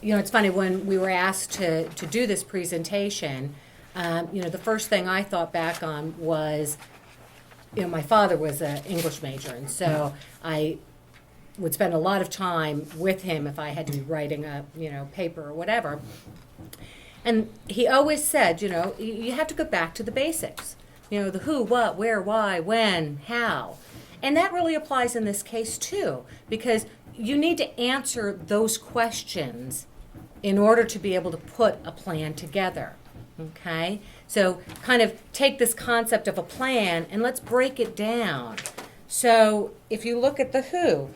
It's funny, when we were asked to do this presentation, the first thing I thought back on was, my father was an English major, and so I would spend a lot of time with him if I had to be writing a, paper or whatever. And he always said, you have to go back to the basics. The who, what, where, why, when, how. And that really applies in this case too, because you need to answer those questions in order to be able to put a plan together. Okay? So kind of take this concept of a plan and let's break it down. So if you look at the who,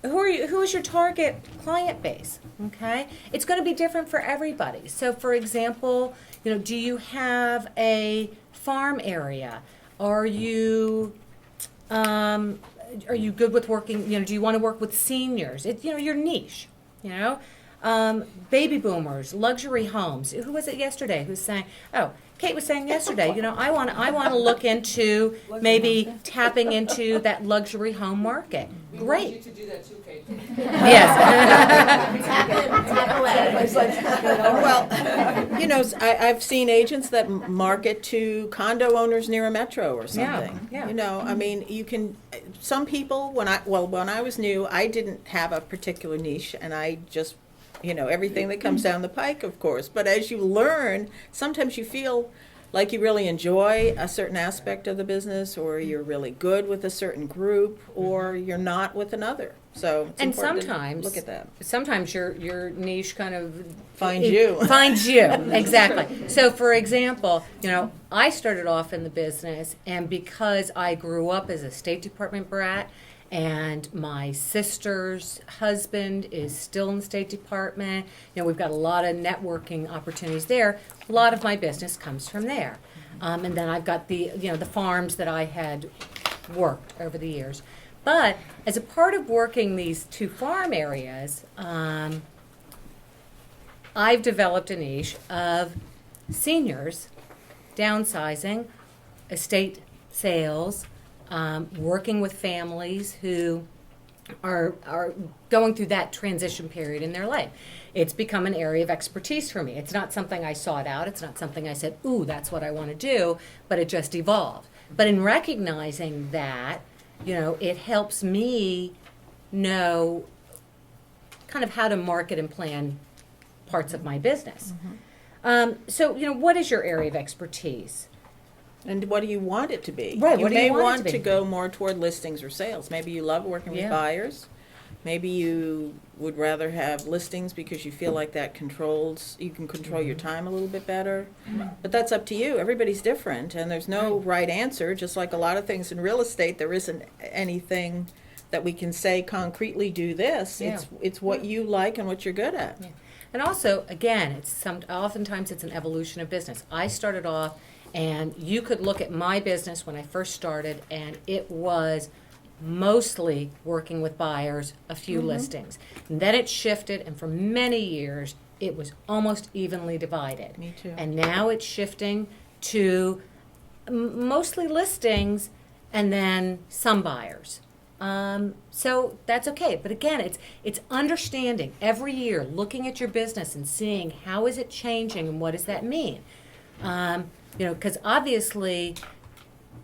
who is your target client base? Okay? It's going to be different for everybody. So for example, do you have a farm area? Are you good with working, do you want to work with seniors? It's, your niche, baby boomers, luxury homes. Who was it yesterday who was saying, Kate was saying yesterday, I want to look into maybe tapping into that luxury home market. We Great. want you to do that too, Kate. Yes. Well, I've seen agents that market to condo owners near a metro or something. Yeah. You can. Some people, when I was new, I didn't have a particular niche, and I just, everything that comes down the pike, of course. But as you learn, sometimes you feel like you really enjoy a certain aspect of the business, or you're really good with a certain group, or you're not with another. So it's important sometimes to look at that. Sometimes your niche kind of Finds you. Finds you, exactly. So for example, I started off in the business, and because I grew up as a State Department brat, and my sister's husband is still in the State Department, we've got a lot of networking opportunities there. A lot of my business comes from there. And then I've got the farms that I had worked over the years. But as a part of working these two farm areas, I've developed a niche of seniors, downsizing, estate sales, working with families who are going through that transition period in their life. It's become an area of expertise for me. It's not something I sought out. It's not something I said, ooh, that's what I want to do, but it just evolved. But in recognizing that, it helps me know kind of how to market and plan parts of my business. So, what is your area of expertise? And what do you want it to be? Right, You what do you may want it want to to be? go more toward listings or sales. Maybe you love working with Yeah. buyers. Maybe you would rather have listings because you feel like that you can control your time a little bit better. But that's up to you. Everybody's different, and there's no right answer. Just like a lot of things in real estate, there isn't anything that we can say concretely, do this. Yeah. It's what you like and what you're good at. Yeah. And also, again, oftentimes it's an evolution of business. I started off, and you could look at my business when I first started, and it was mostly working with buyers, a few listings. And then it shifted, and for many years, it was almost evenly divided. Me too. And now it's shifting to mostly listings and then some buyers. So that's okay. But again, it's understanding every year, looking at your business and seeing how is it changing and what does that mean. Because obviously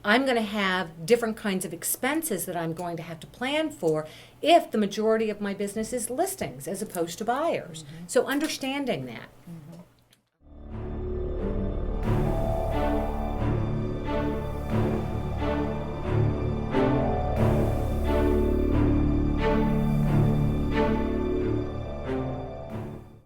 I'm going to have different kinds of expenses that I'm going to have to plan for if the majority of my business is listings as opposed to buyers. So understanding that.